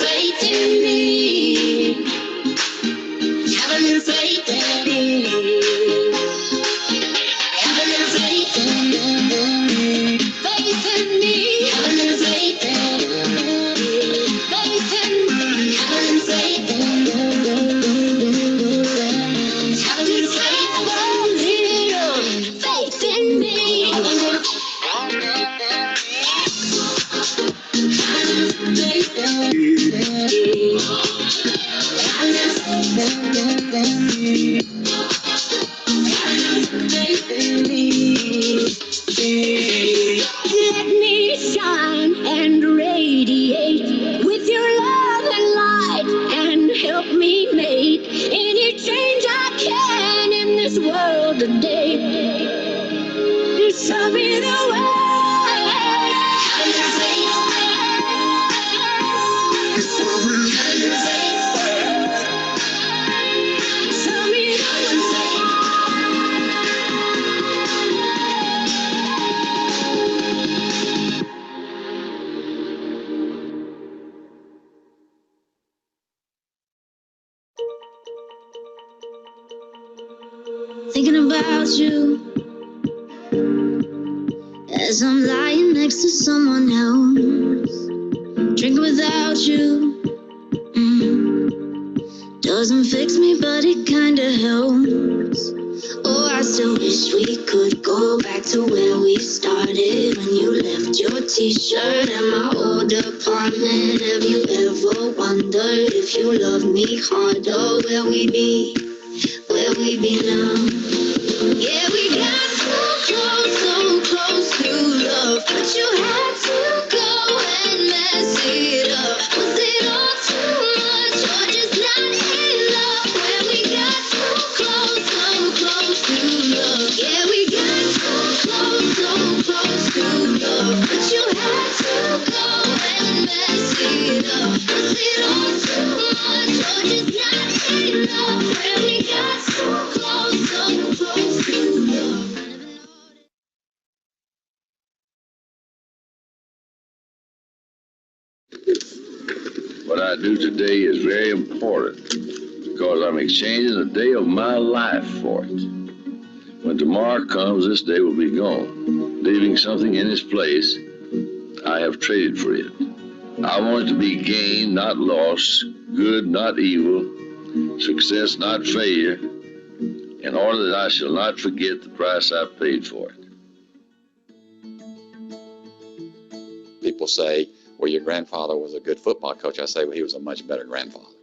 faith in me. Have a little faith in me. Have a little faith in me. Faith in me. Have a little faith in me. Faith in me. Have a little faith in me. Have a little faith in me. Have a little faith in me. Let me shine and radiate with your love and light, and help me make any change I can in this world today. Just show me the way. Thinking about you as I'm lying next to someone else, drinking without you. Doesn't fix me, but it kinda helps. Oh, I still wish we could go back to where we started, when you left your t-shirt at my old apartment. Have you ever wondered if you loved me harder, where we'd be now? Yeah, we got so close to love, but you had to go and mess it up. Was it all too much, or just not enough? When we got so close to love. Yeah, we got so close to love, but you had to go and mess it up. Was it all too much, or just not enough? When we got so close to love. What I do today is very important because I'm exchanging the day of my life for it. When tomorrow comes, this day will be gone, leaving something in its place I have traded for it. I want it to be gain, not loss, good, not evil, success, not failure, in order that I shall not forget the price I paid for it. People say, well, your grandfather was a good football coach. I say, well, he was a much better grandfather.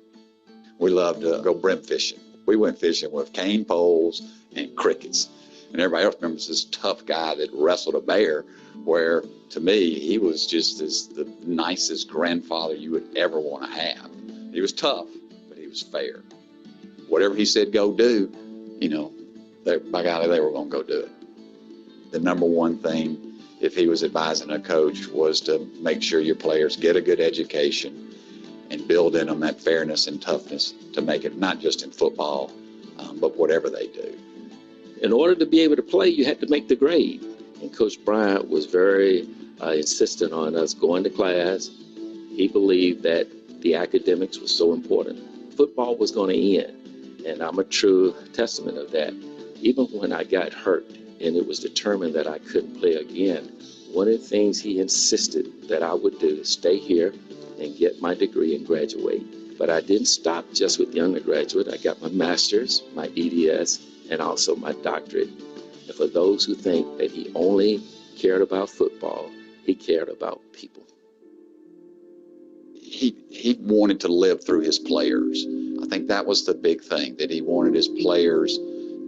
We loved to go brim fishing. We went fishing with cane poles and crickets. And everybody else remembers this tough guy that wrestled a bear, where to me, he was just the nicest grandfather you would ever want to have. He was tough, but he was fair. Whatever he said go do, by golly, they were going to go do it. The number one thing, if he was advising a coach, was to make sure your players get a good education and build in them that fairness and toughness to make it not just in football, but whatever they do. In order to be able to play, you had to make the grade. And Coach Bryant was very insistent on us going to class. He believed that the academics was so important. Football was going to end, and I'm a true testament of that. Even when I got hurt and it was determined that I couldn't play again, one of the things he insisted that I would do is stay here and get my degree and graduate. But I didn't stop just with the undergraduate. I got my master's, my EDS, and also my doctorate. And for those who think that he only cared about football, he cared about people. He wanted to live through his players. I think that was the big thing, that he wanted his players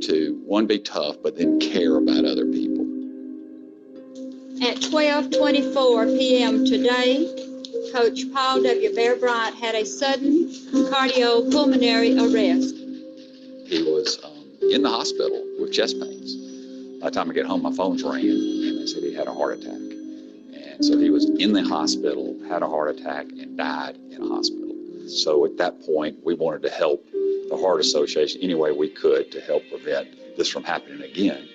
to, one, be tough, but then care about other people. At 12:24 p.m. today, Coach Paul W. Bear Bryant had a sudden cardiopulmonary arrest. He was in the hospital with chest pains. By the time I get home, my phone's ringing, and they said he had a heart attack. And so he was in the hospital, had a heart attack, and died in a hospital. So at that point, we wanted to help the Heart Association any way we could to help prevent this from happening again.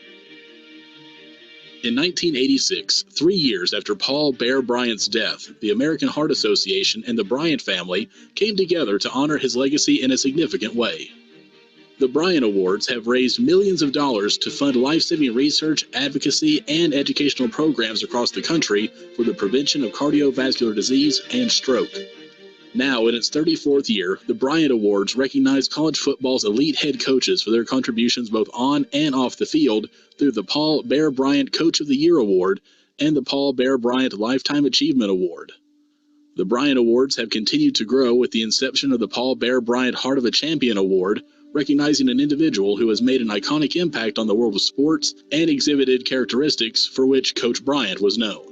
In 1986, 3 years after Paul Bear Bryant's death, the American Heart Association and the Bryant family came together to honor his legacy in a significant way. The Bryant Awards have raised millions of dollars to fund life-saving research, advocacy, and educational programs across the country for the prevention of cardiovascular disease and stroke. Now, in its 34th year, the Bryant Awards recognize college football's elite head coaches for their contributions both on and off the field through the Paul Bear Bryant Coach of the Year Award and the Paul Bear Bryant Lifetime Achievement Award. The Bryant Awards have continued to grow with the inception of the Paul Bear Bryant Heart of a Champion Award, recognizing an individual who has made an iconic impact on the world of sports and exhibited characteristics for which Coach Bryant was known.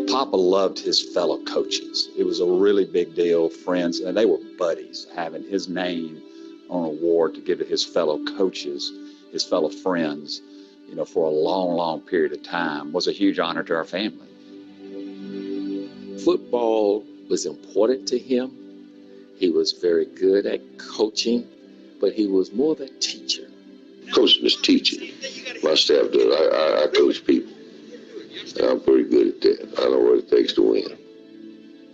Papa loved his fellow coaches. It was a really big deal, friends, and they were buddies. Having his name on an award to give to his fellow coaches, his fellow friends, for a long, long period of time was a huge honor to our family. Football was important to him. He was very good at coaching, but he was more of a teacher. Coaching is teaching. My staff does. I coach people. I'm pretty good at that. I know what it takes to win.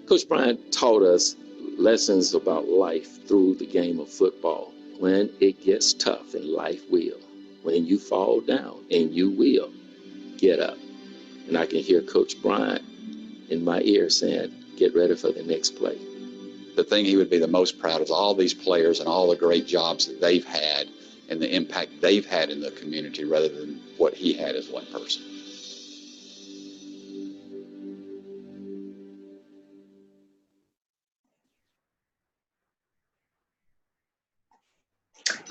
Coach Bryant taught us lessons about life through the game of football. When it gets tough, and life will, when you fall down, and you will, get up. And I can hear Coach Bryant in my ear saying, get ready for the next play. The thing he would be the most proud of is all these players and all the great jobs that they've had and the impact they've had in the community rather than what he had as one person.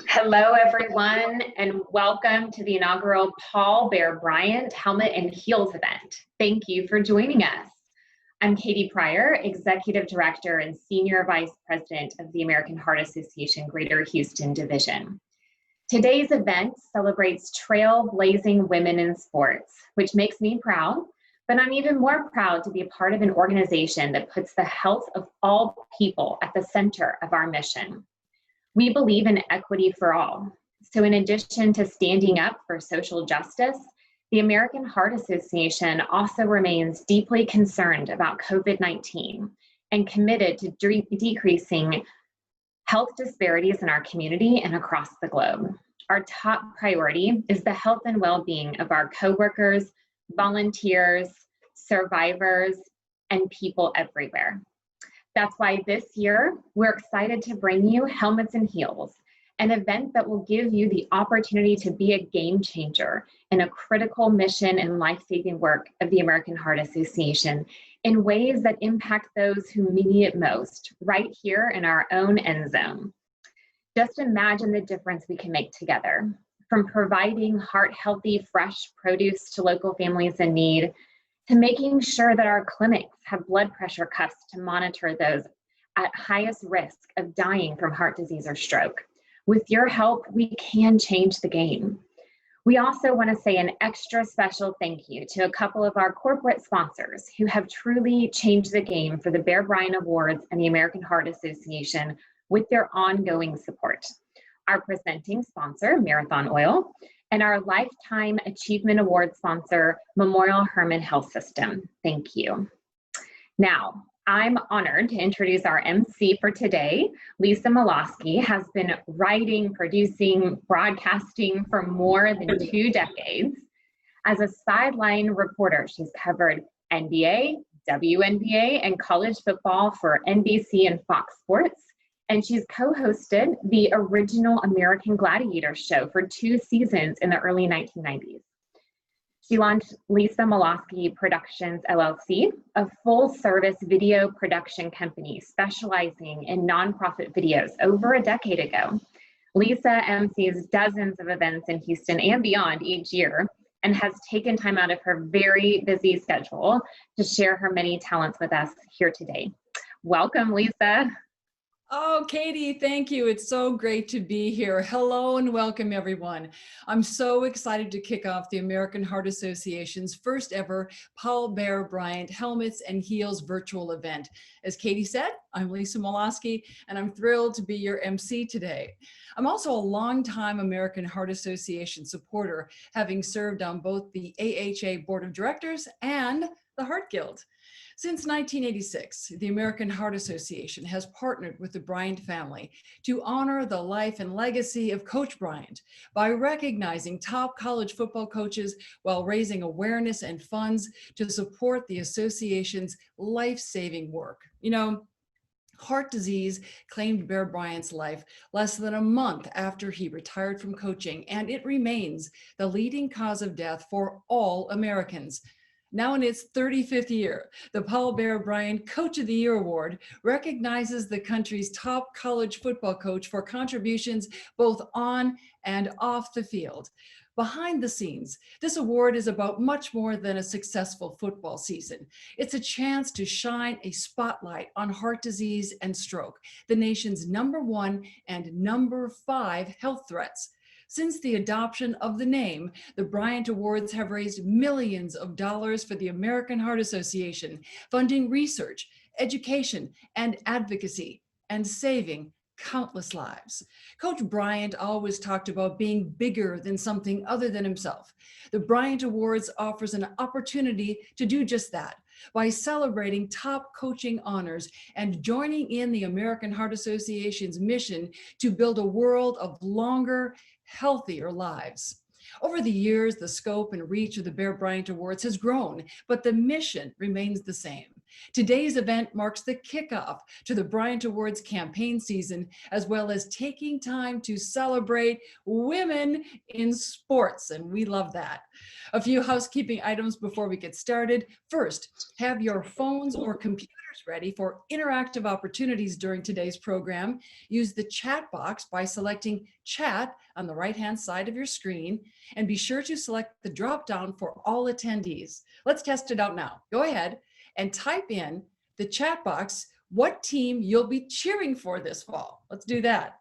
Hello, everyone, and welcome to the inaugural Paul Bear Bryant Helmet and Heels event. Thank you for joining us. I'm Katie Pryor, Executive Director and Senior Vice President of the American Heart Association Greater Houston Division. Today's event celebrates trailblazing women in sports, which makes me proud, but I'm even more proud to be a part of an organization that puts the health of all people at the center of our mission. We believe in equity for all. So in addition to standing up for social justice, the American Heart Association also remains deeply concerned about COVID-19 and committed to decreasing health disparities in our community and across the globe. Our top priority is the health and well-being of our coworkers, volunteers, survivors, and people everywhere. That's why this year, we're excited to bring you Helmets and Heels, an event that will give you the opportunity to be a game changer in a critical mission and life-saving work of the American Heart Association in ways that impact those who need it most, right here in our own end zone. Just imagine the difference we can make together, from providing heart-healthy, fresh produce to local families in need, to making sure that our clinics have blood pressure cuffs to monitor those at highest risk of dying from heart disease or stroke. With your help, we can change the game. We also want to say an extra special thank you to a couple of our corporate sponsors who have truly changed the game for the Bear Bryant Awards and the American Heart Association with their ongoing support. Our presenting sponsor, Marathon Oil, and our Lifetime Achievement Award sponsor, Memorial Hermann Health System. Thank you. Now, I'm honored to introduce our MC for today. Lisa Milosky has been writing, producing, broadcasting for more than 2 decades. As a sideline reporter, she's covered NBA, WNBA, and college football for NBC and Fox Sports. And she's co-hosted the original American Gladiator show for 2 seasons in the early 1990s. She launched Lisa Milosky Productions, LLC, a full-service video production company specializing in nonprofit videos over a decade ago. Lisa MCs dozens of events in Houston and beyond each year and has taken time out of her very busy schedule to share her many talents with us here today. Welcome, Lisa. Oh, Katie, thank you. It's so great to be here. Hello and welcome, everyone. I'm so excited to kick off the American Heart Association's first ever Paul Bear Bryant Helmets and Heels virtual event. As Katie said, I'm Lisa Molosky, and I'm thrilled to be your MC today. I'm also a longtime American Heart Association supporter, having served on both the AHA Board of Directors and the Heart Guild. Since 1986, the American Heart Association has partnered with the Bryant family to honor the life and legacy of Coach Bryant by recognizing top college football coaches while raising awareness and funds to support the association's life-saving work. You know, heart disease claimed Bear Bryant's life less than a month after he retired from coaching, and it remains the leading cause of death for all Americans. Now in its 35th year, the Paul Bear Bryant Coach of the Year Award recognizes the country's top college football coach for contributions both on and off the field. Behind the scenes, this award is about much more than a successful football season. It's a chance to shine a spotlight on heart disease and stroke, the nation's #1 and #5 health threats. Since the adoption of the name, the Bryant Awards have raised millions of dollars for the American Heart Association, funding research, education, and advocacy, and saving countless lives. Coach Bryant always talked about being bigger than something other than himself. The Bryant Awards offers an opportunity to do just that by celebrating top coaching honors and joining in the American Heart Association's mission to build a world of longer, healthier lives. Over the years, the scope and reach of the Bear Bryant Awards has grown, but the mission remains the same. Today's event marks the kickoff to the Bryant Awards campaign season, as well as taking time to celebrate women in sports, and we love that. A few housekeeping items before we get started. First, have your phones or computers ready for interactive opportunities during today's program. Use the chat box by selecting chat on the right-hand side of your screen, and be sure to select the drop-down for all attendees. Let's test it out now. Go ahead and type in the chat box what team you'll be cheering for this fall. Let's do that.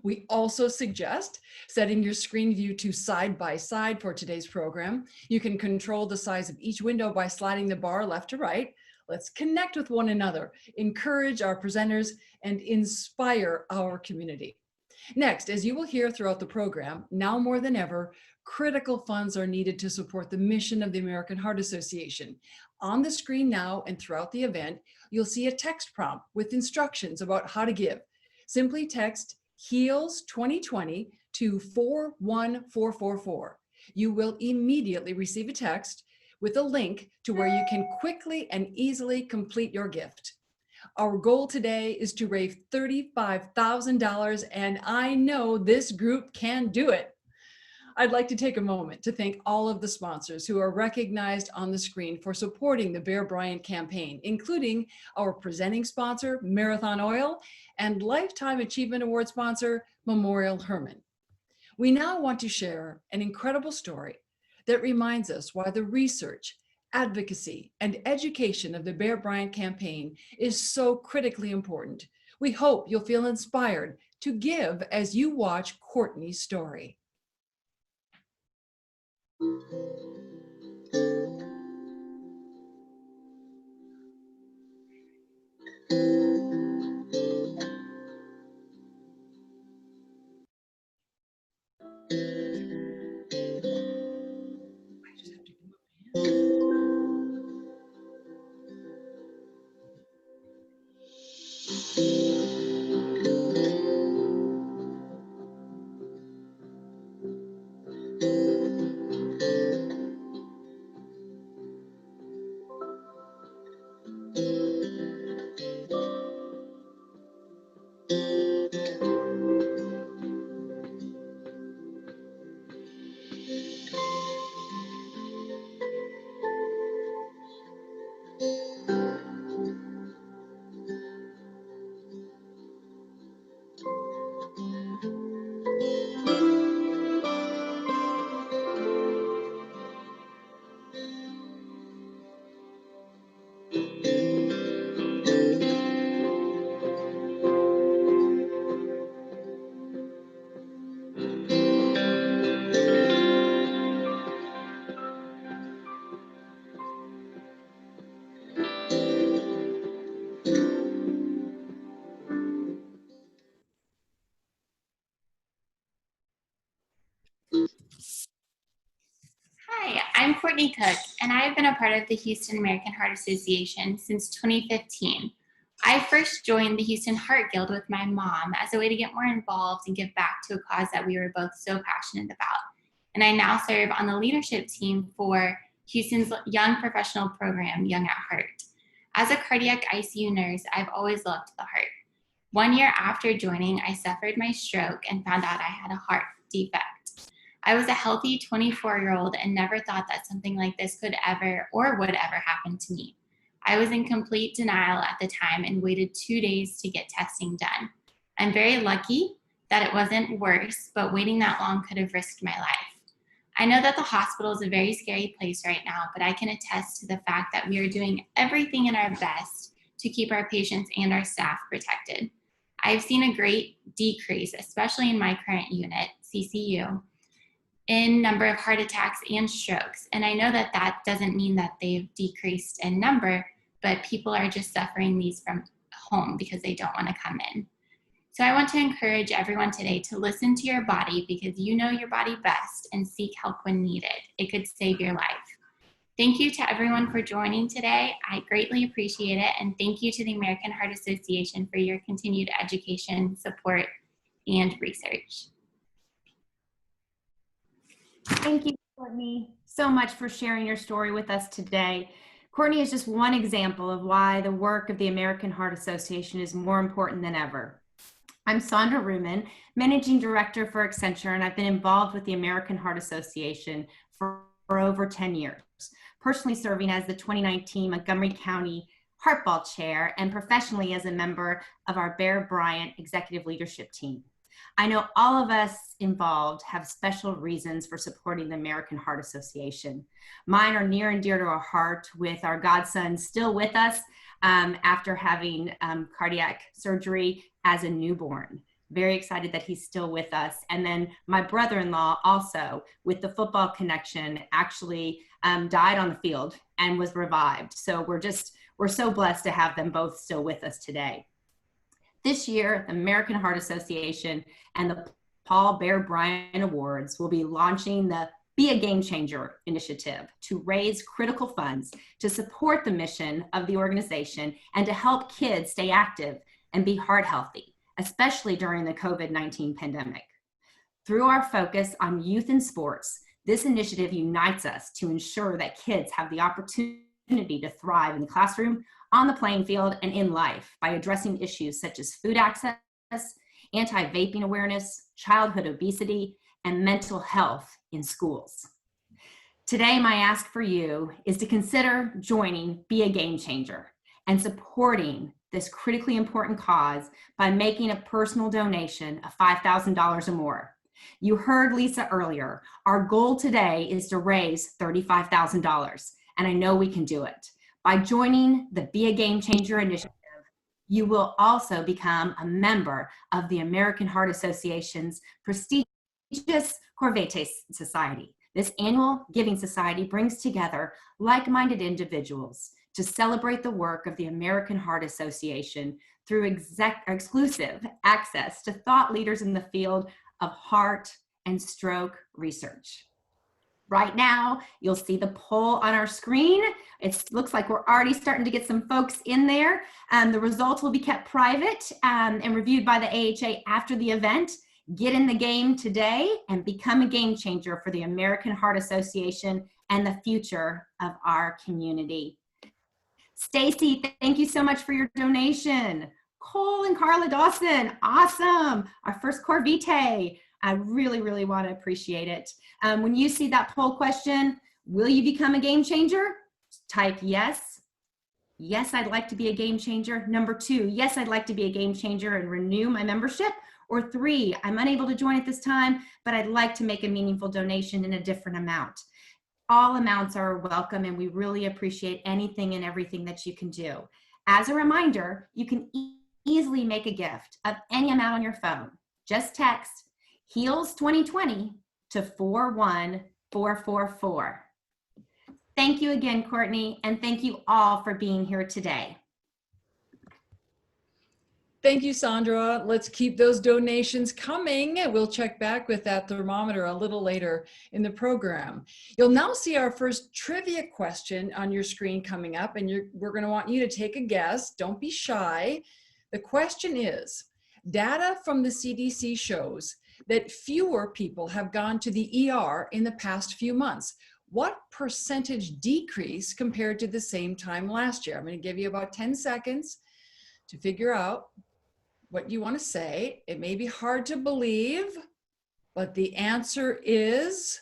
We also suggest setting your screen view to side by side for today's program. You can control the size of each window by sliding the bar left to right. Let's connect with one another, encourage our presenters, and inspire our community. Next, as you will hear throughout the program, now more than ever, critical funds are needed to support the mission of the American Heart Association. On the screen now and throughout the event, you'll see a text prompt with instructions about how to give. Simply text HEALS 2020 to 41444. You will immediately receive a text with a link to where you can quickly and easily complete your gift. Our goal today is to raise $35,000, and I know this group can do it. I'd like to take a moment to thank all of the sponsors who are recognized on the screen for supporting the Bear Bryant campaign, including our presenting sponsor, Marathon Oil, and Lifetime Achievement Award sponsor, Memorial Hermann. We now want to share an incredible story that reminds us why the research, advocacy, and education of the Bear Bryant campaign is so critically important. We hope you'll feel inspired to give as you watch Courtney's story. Courtney Cook, and I have been a part of the Houston American Heart Association since 2015. I first joined the Houston Heart Guild with my mom as a way to get more involved and give back to a cause that we were both so passionate about. And I now serve on the leadership team for Houston's young professional program, Young at Heart. As a cardiac ICU nurse, I've always loved the heart. 1 year after joining, I suffered my stroke and found out I had a heart defect. I was a healthy 24-year-old and never thought that something like this could ever or would ever happen to me. I was in complete denial at the time and waited 2 days to get testing done. I'm very lucky that it wasn't worse, but waiting that long could have risked my life. I know that the hospital is a very scary place right now, but I can attest to the fact that we are doing everything in our best to keep our patients and our staff protected. I've seen a great decrease, especially in my current unit, CCU, in number of heart attacks and strokes. And I know that that doesn't mean that they've decreased in number, but people are just suffering these from home because they don't want to come in. So I want to encourage everyone today to listen to your body because you know your body best and seek help when needed. It could save your life. Thank you to everyone for joining today. I greatly appreciate it. And thank you to the American Heart Association for your continued education, support, and research. Thank you, Courtney, so much for sharing your story with us today. Courtney is just one example of why the work of the American Heart Association is more important than ever. I'm Sandra Ruman, Managing Director for Accenture, and I've been involved with the American Heart Association for over 10 years, personally serving as the 2019 Montgomery County Heartball Chair and professionally as a member of our Bear Bryant Executive Leadership Team. I know all of us involved have special reasons for supporting the American Heart Association. Mine are near and dear to our heart, with our godson still with us after having cardiac surgery as a newborn. Very excited that he's still with us. And then my brother-in-law also, with the football connection, actually died on the field and was revived. So we're so blessed to have them both still with us today. This year, the American Heart Association and the Paul Bear Bryant Awards will be launching the Be a Game Changer initiative to raise critical funds to support the mission of the organization and to help kids stay active and be heart healthy, especially during the COVID-19 pandemic. Through our focus on youth and sports, this initiative unites us to ensure that kids have the opportunity to thrive in the classroom, on the playing field, and in life by addressing issues such as food access, anti-vaping awareness, childhood obesity, and mental health in schools. Today, my ask for you is to consider joining Be a Game Changer and supporting this critically important cause by making a personal donation of $5,000 or more. You heard Lisa earlier. Our goal today is to raise $35,000, and I know we can do it. By joining the Be a Game Changer initiative, you will also become a member of the American Heart Association's prestigious Corvette Society. This annual giving society brings together like-minded individuals to celebrate the work of the American Heart Association through exclusive access to thought leaders in the field of heart and stroke research. Right now, you'll see the poll on our screen. It looks like we're already starting to get some folks in there. The results will be kept private and reviewed by the AHA after the event. Get in the game today and become a game changer for the American Heart Association and the future of our community. Stacy, thank you so much for your donation. Cole and Carla Dawson, awesome. Our first Corvette. I really, really want to appreciate it. When you see that poll question, will you become a game changer? Type yes. Yes, I'd like to be a game changer. Number 2, yes, I'd like to be a game changer and renew my membership. Or 3, I'm unable to join at this time, but I'd like to make a meaningful donation in a different amount. All amounts are welcome, and we really appreciate anything and everything that you can do. As a reminder, you can easily make a gift of any amount on your phone. Just text HEALS 2020 to 41444. Thank you again, Courtney, and thank you all for being here today. Thank you, Sandra. Let's keep those donations coming. We'll check back with that thermometer a little later in the program. You'll now see our first trivia question on your screen coming up, and we're going to want you to take a guess. Don't be shy. The question is, data from the CDC shows that fewer people have gone to the ER in the past few months. What percentage decrease compared to the same time last year? I'm going to give you about 10 seconds to figure out what you want to say. It may be hard to believe, but the answer is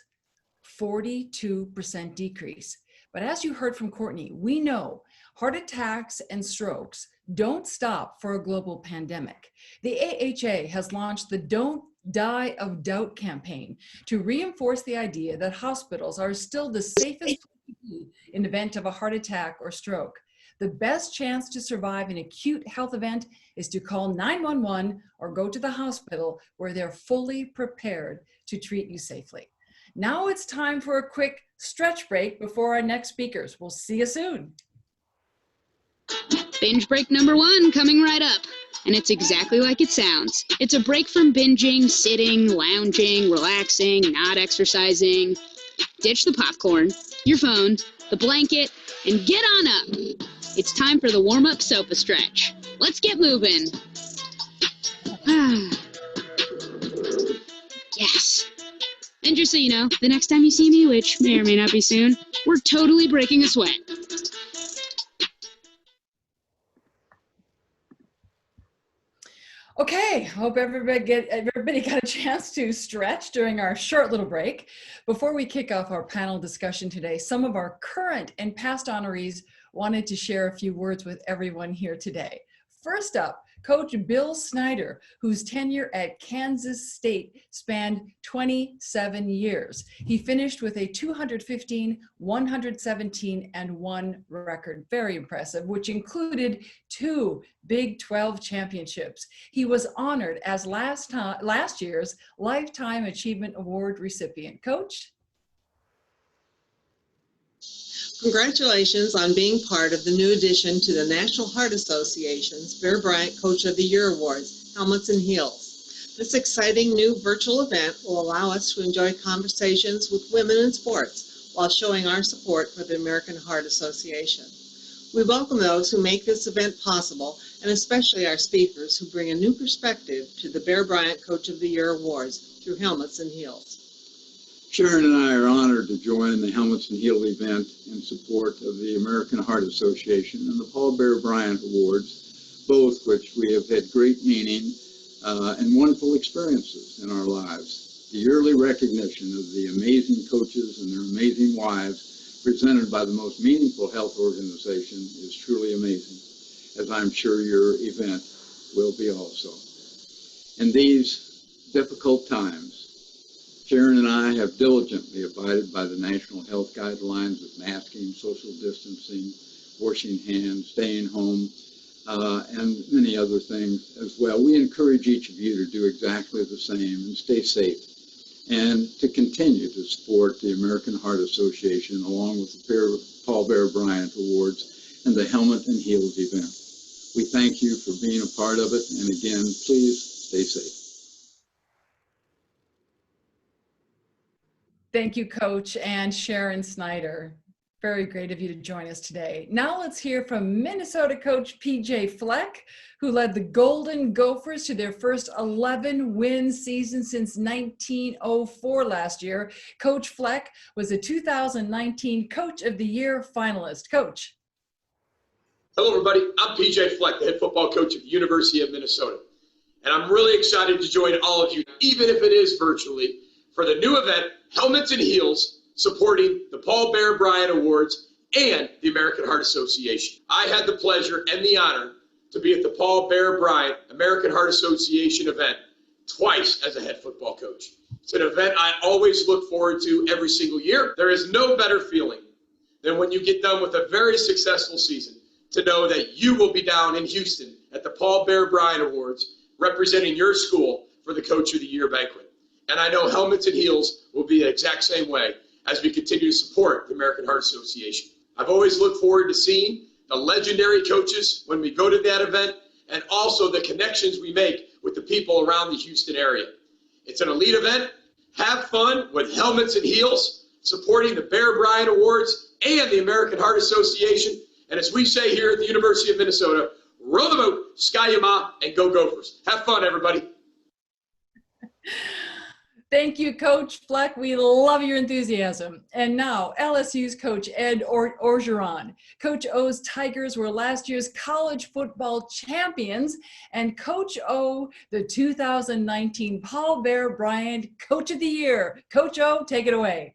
42% decrease. But as you heard from Courtney, we know heart attacks and strokes don't stop for a global pandemic. The AHA has launched the Don't Die of Doubt campaign to reinforce the idea that hospitals are still the safest place to be in the event of a heart attack or stroke. The best chance to survive an acute health event is to call 911 or go to the hospital where they're fully prepared to treat you safely. Now it's time for a quick stretch break before our next speakers. We'll see you soon. Binge break number 1 coming right up. And it's exactly like it sounds. It's a break from binging, sitting, lounging, relaxing, not exercising. Ditch the popcorn, your phone, the blanket, and get on up. It's time for the warm-up sofa stretch. Let's get moving. Yes. And just so you know, the next time you see me, which may or may not be soon, we're totally breaking a sweat. Okay, hope everybody got a chance to stretch during our short little break. Before we kick off our panel discussion today, some of our current and past honorees wanted to share a few words with everyone here today. First up, Coach Bill Snyder, whose tenure at Kansas State spanned 27 years. He finished with a 215, 117, and 1 record. Very impressive, which included 2 Big 12 championships. He was honored as last year's Lifetime Achievement Award recipient. Coach? Congratulations on being part of the new addition to the National Heart Association's Bear Bryant Coach of the Year Awards, Helmets and Heels. This exciting new virtual event will allow us to enjoy conversations with women in sports while showing our support for the American Heart Association. We welcome those who make this event possible, and especially our speakers who bring a new perspective to the Bear Bryant Coach of the Year Awards through Helmets and Heels. Sharon and I are honored to join the Helmets and Heels event in support of the American Heart Association and the Paul Bear Bryant Awards, both which we have had great meaning and wonderful experiences in our lives. The yearly recognition of the amazing coaches and their amazing wives presented by the most meaningful health organization is truly amazing, as I'm sure your event will be also. In these difficult times, Sharon and I have diligently abided by the national health guidelines of masking, social distancing, washing hands, staying home, and many other things as well. We encourage each of you to do exactly the same and stay safe, and to continue to support the American Heart Association along with the Paul Bear Bryant Awards and the Helmet and Heels event. We thank you for being a part of it, and again, please stay safe. Thank you, Coach, and Sharon Snyder. Very great of you to join us today. Now let's hear from Minnesota coach PJ Fleck, who led the Golden Gophers to their first 11-win season since 1904 last year. Coach Fleck was a 2019 Coach of the Year finalist. Coach. Hello, everybody. I'm PJ Fleck, the head football coach at the University of Minnesota. And I'm really excited to join all of you, even if it is virtually, for the new event, Helmets and Heels, supporting the Paul Bear Bryant Awards and the American Heart Association. I had the pleasure and the honor to be at the Paul Bear Bryant American Heart Association event twice as a head football coach. It's an event I always look forward to every single year. There is no better feeling than when you get done with a very successful season to know that you will be down in Houston at the Paul Bear Bryant Awards representing your school for the Coach of the Year banquet. And I know Helmets and Heels will be the exact same way as we continue to support the American Heart Association. I've always looked forward to seeing the legendary coaches when we go to that event and also the connections we make with the people around the Houston area. It's an elite event. Have fun with Helmets and Heels, supporting the Bear Bryant Awards and the American Heart Association. And as we say here at the University of Minnesota, row the boat, Sky Yama, and go Gophers. Have fun, everybody. Thank you, Coach Fleck. We love your enthusiasm. And now, LSU's Coach Ed Orgeron. Coach O's Tigers were last year's college football champions, and Coach O, the 2019 Paul Bear Bryant Coach of the Year. Coach O, take it away.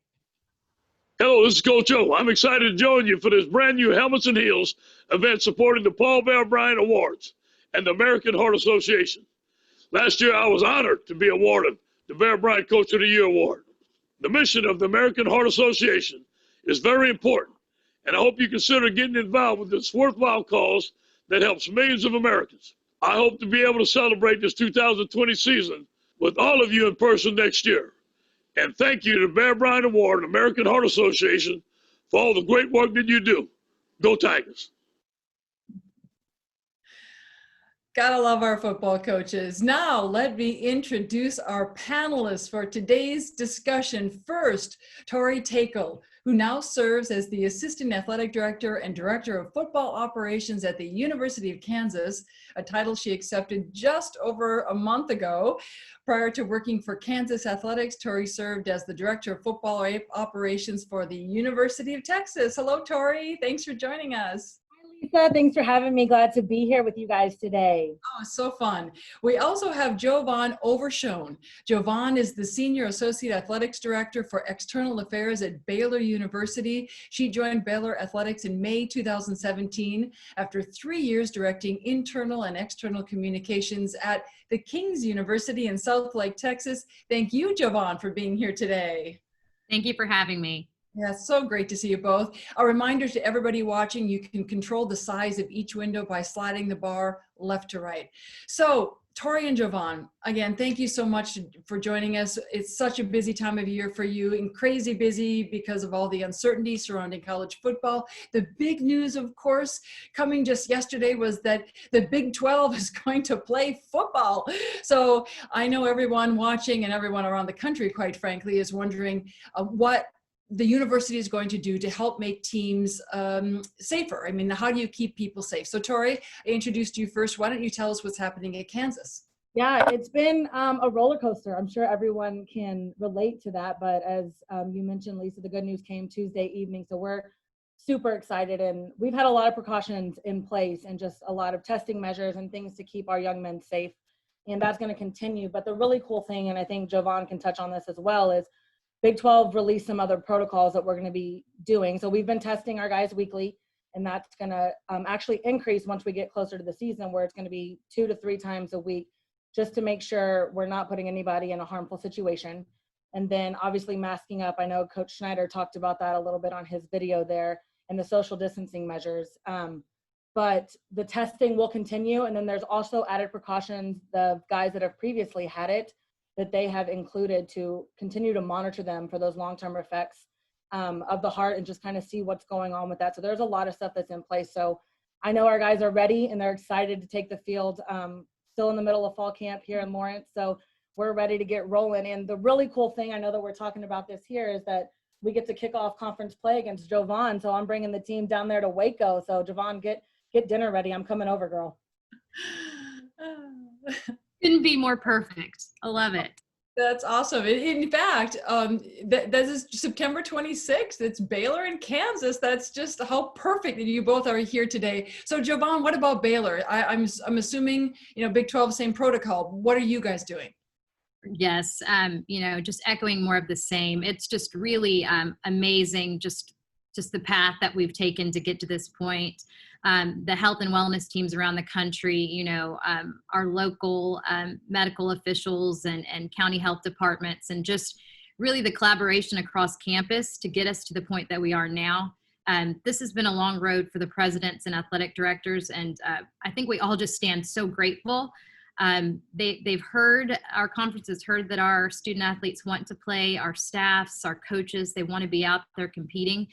Hello, this is Coach O. I'm excited to join you for this brand new Helmets and Heels event supporting the Paul Bear Bryant Awards and the American Heart Association. Last year, I was honored to be awarded the Bear Bryant Coach of the Year Award. The mission of the American Heart Association is very important, and I hope you consider getting involved with this worthwhile cause that helps millions of Americans. I hope to be able to celebrate this 2020 season with all of you in person next year. And thank you to the Bear Bryant Award and American Heart Association for all the great work that you do. Go Tigers. Gotta love our football coaches. Now, let me introduce our panelists for today's discussion. First, Tori Takel, who now serves as the Assistant Athletic Director and Director of Football Operations at the University of Kansas, a title she accepted just over a month ago. Prior to working for Kansas Athletics, Tori served as the Director of Football Operations for the University of Texas. Hello, Tori. Thanks for joining us. Lisa, thanks for having me. Glad to be here with you guys today. Oh, so fun. We also have Jovan Overshone. Jovan is the Senior Associate Athletics Director for External Affairs at Baylor University. She joined Baylor Athletics in May 2017 after 3 years directing internal and external communications at the King's University in Southlake, Texas. Thank you, Jovan, for being here today. Thank you for having me. Yeah, so great to see you both. A reminder to everybody watching, you can control the size of each window by sliding the bar left to right. So, Tori and Jovan, again, thank you so much for joining us. It's such a busy time of year for you and crazy busy because of all the uncertainty surrounding college football. The big news, of course, coming just yesterday was that the Big 12 is going to play football. So I know everyone watching and everyone around the country, quite frankly, is wondering what the university is going to do to help make teams safer. I mean, how do you keep people safe? So Tori, I introduced you first. Why don't you tell us what's happening at Kansas? Yeah, it's been a roller coaster. I'm sure everyone can relate to that. But as you mentioned, Lisa, the good news came Tuesday evening. So we're super excited. And we've had a lot of precautions in place and just a lot of testing measures and things to keep our young men safe. And that's going to continue. But the really cool thing, and I think Jovan can touch on this as well, is Big 12 released some other protocols that we're going to be doing. So we've been testing our guys weekly, and that's going to actually increase once we get closer to the season, where it's going to be 2 to 3 times a week, just to make sure we're not putting anybody in a harmful situation. And then obviously masking up. I know Coach Schneider talked about that a little bit on his video there, and the social distancing measures. But the testing will continue. And then there's also added precautions, the guys that have previously had it, that they have included to continue to monitor them for those long-term effects of the heart and just kind of see what's going on with that. So there's a lot of stuff that's in place. So I know our guys are ready and they're excited to take the field, still in the middle of fall camp here in Lawrence. So we're ready to get rolling. And the really cool thing, I know that we're talking about this here, is that we get to kick off conference play against Jovan. So I'm bringing the team down there to Waco. So Jovan, get dinner ready. I'm coming over, girl. Couldn't be more perfect. I love it. That's awesome. In fact, that is September 26th. It's Baylor and Kansas. That's just how perfect that you both are here today. So Jovan, what about Baylor? I'm assuming, Big 12, same protocol. What are you guys doing? Yes. Just echoing more of the same. It's just really amazing. Just the path that we've taken to get to this point. The health and wellness teams around the country, our local medical officials and county health departments, and just really the collaboration across campus to get us to the point that we are now. This has been a long road for the presidents and athletic directors, and I think we all just stand so grateful. They've heard, our conference has heard that our student athletes want to play, our staffs, our coaches, they want to be out there competing.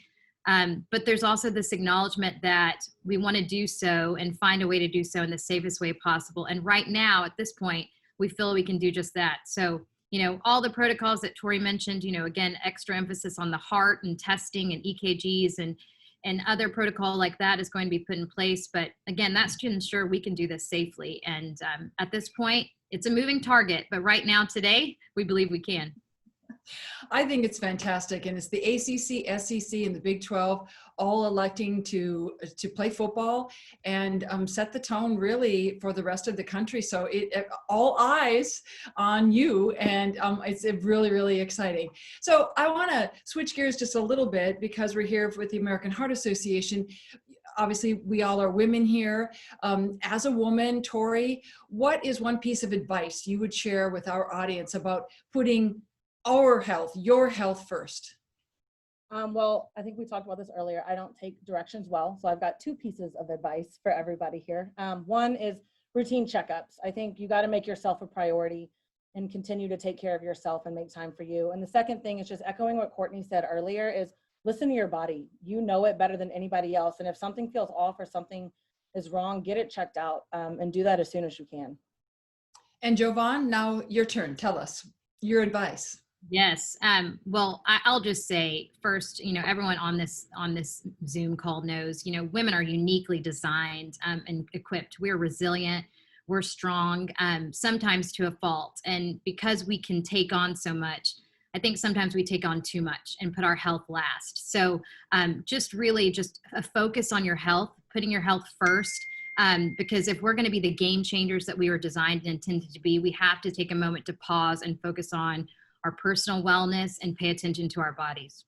But there's also this acknowledgement that we want to do so and find a way to do so in the safest way possible. And right now, at this point, we feel we can do just that. So, all the protocols that Tori mentioned, again, extra emphasis on the heart and testing and EKGs and other protocol like that is going to be put in place. But again, that's to ensure we can do this safely. And at this point, it's a moving target. But right now, today, we believe we can. I think it's fantastic, and it's the ACC, SEC, and the Big 12 all electing to play football and set the tone really for the rest of the country. So all eyes on you, and it's really, really exciting. So I want to switch gears just a little bit because we're here with the American Heart Association. Obviously, we all are women here. As a woman, Tori, what is one piece of advice you would share with our audience about putting our health, your health first? Well, I think we talked about this earlier. I don't take directions well, so I've got two pieces of advice for everybody here. One is routine checkups. I think you got to make yourself a priority and continue to take care of yourself and make time for you. And the second thing is just echoing what Courtney said earlier is listen to your body. You know it better than anybody else. And if something feels off or something is wrong, get it checked out and do that as soon as you can. And Jovan, now your turn. Tell us your advice. Yes. Well, I'll just say first, everyone on this Zoom call knows, women are uniquely designed and equipped. We're resilient. We're strong, sometimes to a fault. And because we can take on so much, I think sometimes we take on too much and put our health last. So just really just a focus on your health, putting your health first. Because if we're going to be the game changers that we were designed and intended to be, we have to take a moment to pause and focus on our personal wellness and pay attention to our bodies.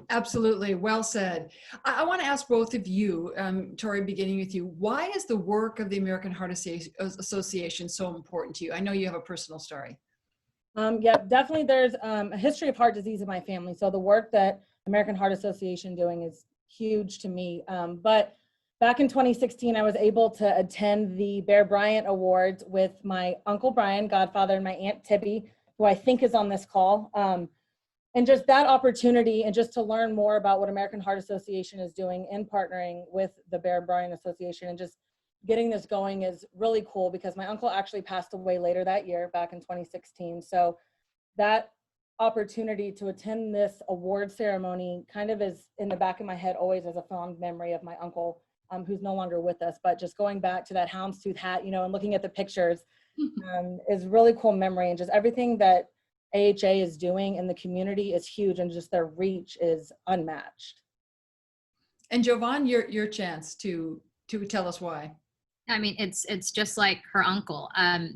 Absolutely. Well said. I want to ask both of you, Tori, beginning with you, why is the work of the American Heart Association so important to you? I know you have a personal story. Yeah, definitely. There's a history of heart disease in my family. So the work that American Heart Association doing is huge to me. But back in 2016, I was able to attend the Bear Bryant Awards with my Uncle Brian, godfather, and my Aunt Tibby, who I think is on this call. And just that opportunity and just to learn more about what American Heart Association is doing in partnering with the Bear Bryant Association and just getting this going is really cool because my uncle actually passed away later that year, back in 2016. So that opportunity to attend this award ceremony kind of is in the back of my head always as a fond memory of my uncle, who's no longer with us, but just going back to that houndstooth hat, and looking at the pictures is really cool memory, and just everything that AHA is doing in the community is huge, and just their reach is unmatched. And Jovan, your chance to tell us why. I mean, it's just like her uncle.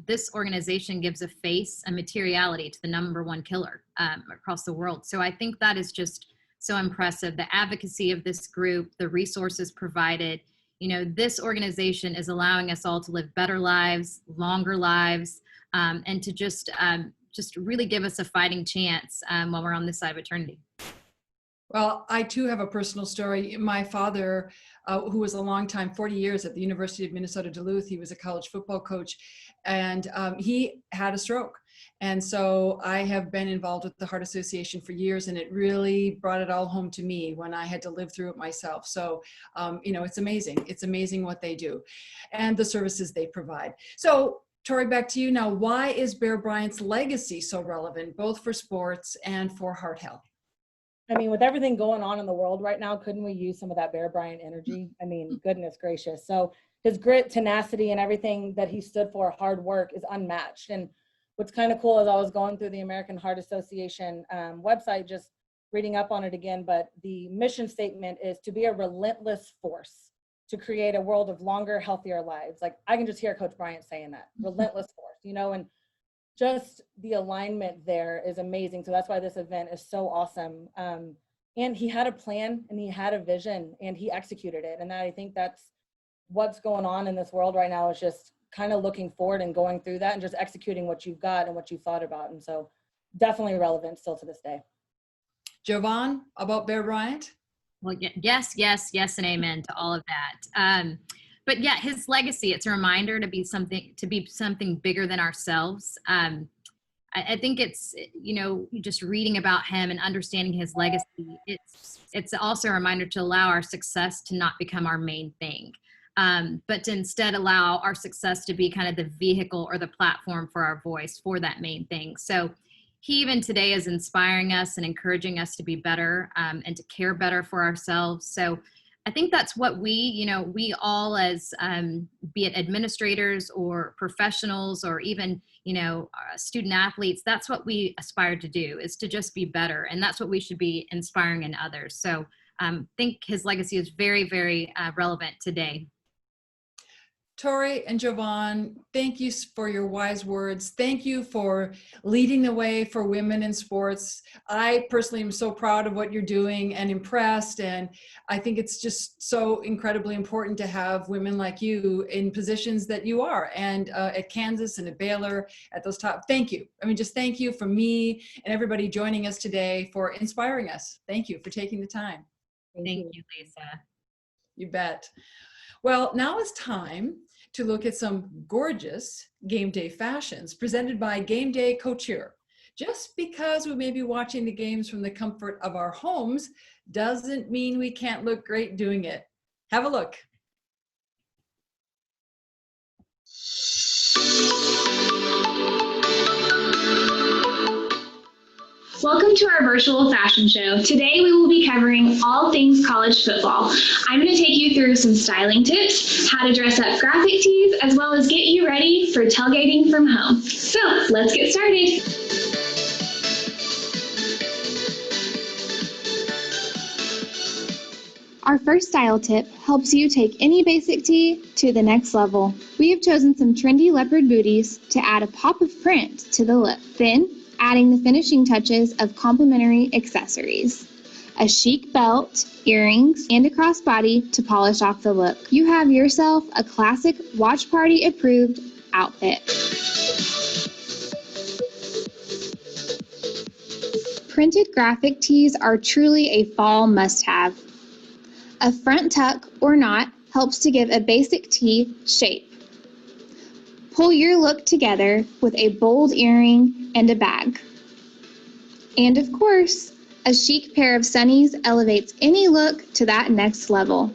This organization gives a face, a materiality to the #1 killer across the world. So I think that is just so impressive. The advocacy of this group, the resources provided, this organization is allowing us all to live better lives, longer lives, and to just really give us a fighting chance while we're on this side of eternity. Well, I too have a personal story. My father, who was a long time, 40 years at the University of Minnesota Duluth, he was a college football coach, and he had a stroke. And so I have been involved with the Heart Association for years, and it really brought it all home to me when I had to live through it myself. So, it's amazing. It's amazing what they do and the services they provide. So, Tori, back to you now. Why is Bear Bryant's legacy so relevant, both for sports and for heart health? I mean, with everything going on in the world right now, couldn't we use some of that Bear Bryant energy? I mean, goodness gracious. So his grit, tenacity, and everything that he stood for, hard work, is unmatched. And what's kind of cool is I was going through the American Heart Association website, just reading up on it again, but the mission statement is to be a relentless force to create a world of longer, healthier lives. Like, I can just hear Coach Bryant saying that, relentless force, and just the alignment there is amazing. So that's why this event is so awesome. And he had a plan and he had a vision and he executed it. And I think that's what's going on in this world right now, is just kind of looking forward and going through that and just executing what you've got and what you thought about. And so definitely relevant still to this day. Jovan, about Bear Bryant? Well, yes, and amen to all of that. But yeah, his legacy, it's a reminder to be something bigger than ourselves. I think it's, you know, just reading about him and understanding his legacy, it's also a reminder to allow our success to not become our main thing, but to instead allow our success to be kind of the vehicle or the platform for our voice for that main thing. So he even today is inspiring us and encouraging us to be better and to care better for ourselves. So I think that's what we all as be it administrators or professionals or even, student athletes, that's what we aspire to do, is to just be better. And that's what we should be inspiring in others. So I think his legacy is very, very relevant today. Tori and Jovan, thank you for your wise words. Thank you for leading the way for women in sports. I personally am so proud of what you're doing and impressed. And I think it's just so incredibly important to have women like you in positions that you are, and at Kansas and at Baylor, at those top. Thank you. I mean, just thank you from me and everybody joining us today for inspiring us. Thank you for taking the time. Thank you, Lisa. You bet. Well, now it's time to look at some gorgeous game day fashions presented by Game Day Couture. Just because we may be watching the games from the comfort of our homes doesn't mean we can't look great doing it. Have a look. Welcome to our virtual fashion show. Today we will be covering all things college football. I'm going to take you through some styling tips, how to dress up graphic tees, as well as get you ready for tailgating from home. So let's get started. Our first style tip helps you take any basic tee to the next level. We have chosen some trendy leopard booties to add a pop of print to the look. Then, adding the finishing touches of complementary accessories, a chic belt, earrings, and a crossbody to polish off the look. You have yourself a classic watch party approved outfit. Printed graphic tees are truly a fall must-have. A front tuck or knot helps to give a basic tee shape. Pull your look together with a bold earring and a bag. And of course, a chic pair of sunnies elevates any look to that next level.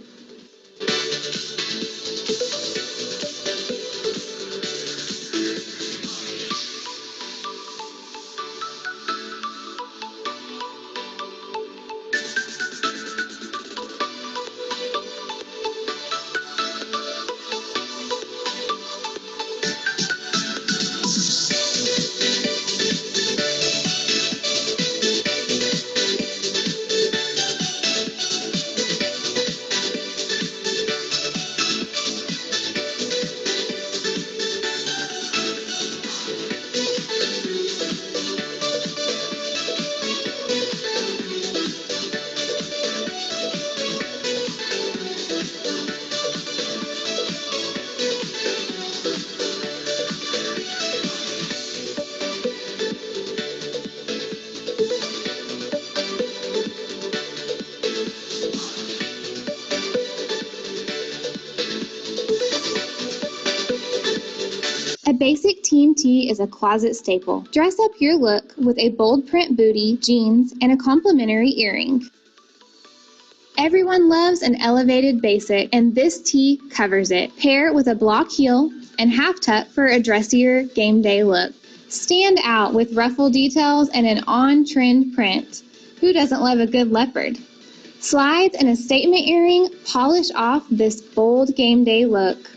A basic team tee is a closet staple. Dress up your look with a bold print bootie, jeans, and a complimentary earring. Everyone loves an elevated basic, and this tee covers it. Pair with a block heel and half tuck for a dressier game day look. Stand out with ruffle details and an on-trend print. Who doesn't love a good leopard? Slides and a statement earring polish off this bold game day look.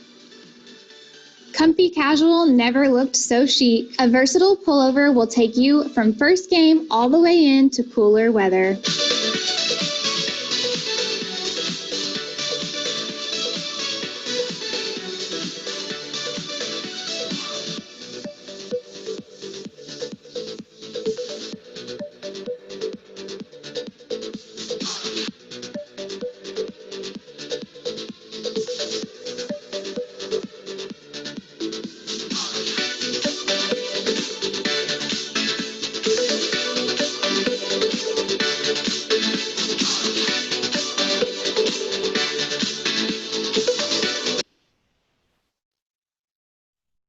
Comfy casual never looked so chic. A versatile pullover will take you from first game all the way into cooler weather.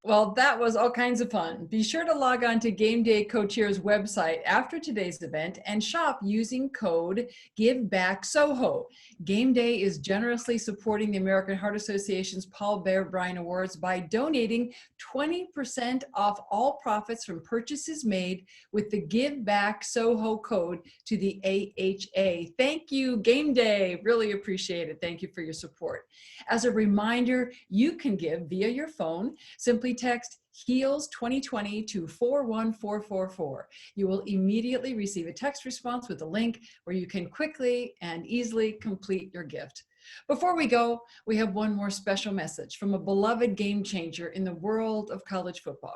Well, that was all kinds of fun. Be sure to log on to Game Day Co-Chair's website after today's event and shop using code GiveBackSoho. Game Day is generously supporting the American Heart Association's Paul Bear Bryant Awards by donating 20% off all profits from purchases made with the GiveBackSoho code to the AHA. Thank you, Game Day. Really appreciate it. Thank you for your support. As a reminder, you can give via your phone. Simply text HEALS 2020 to 41444. You will immediately receive a text response with a link where you can quickly and easily complete your gift. Before we go, we have one more special message from a beloved game changer in the world of college football.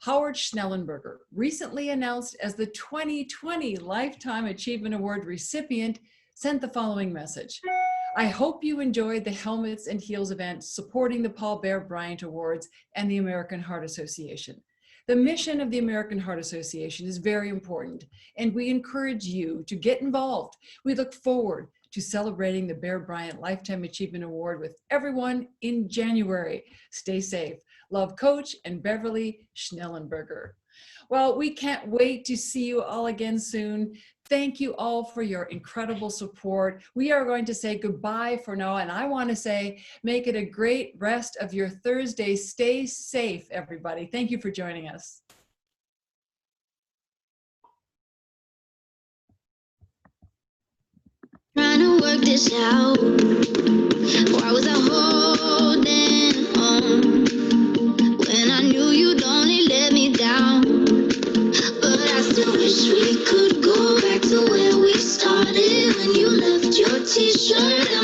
Howard Schnellenberger, recently announced as the 2020 Lifetime Achievement Award recipient, sent the following message. I hope you enjoyed the Helmets and Heels event supporting the Paul Bear Bryant Awards and the American Heart Association. The mission of the American Heart Association is very important, and we encourage you to get involved. We look forward to celebrating the Bear Bryant Lifetime Achievement Award with everyone in January. Stay safe. Love, Coach and Beverly Schnellenberger. Well, we can't wait to see you all again soon. Thank you all for your incredible support. We are going to say goodbye for now, and I want to say make it a great rest of your Thursday. Stay safe, everybody. Thank you for joining us. Trying to work this out. Why was I holding on when I knew you'd only let me down? But I still wish we could go back to where we started when you left your t-shirt and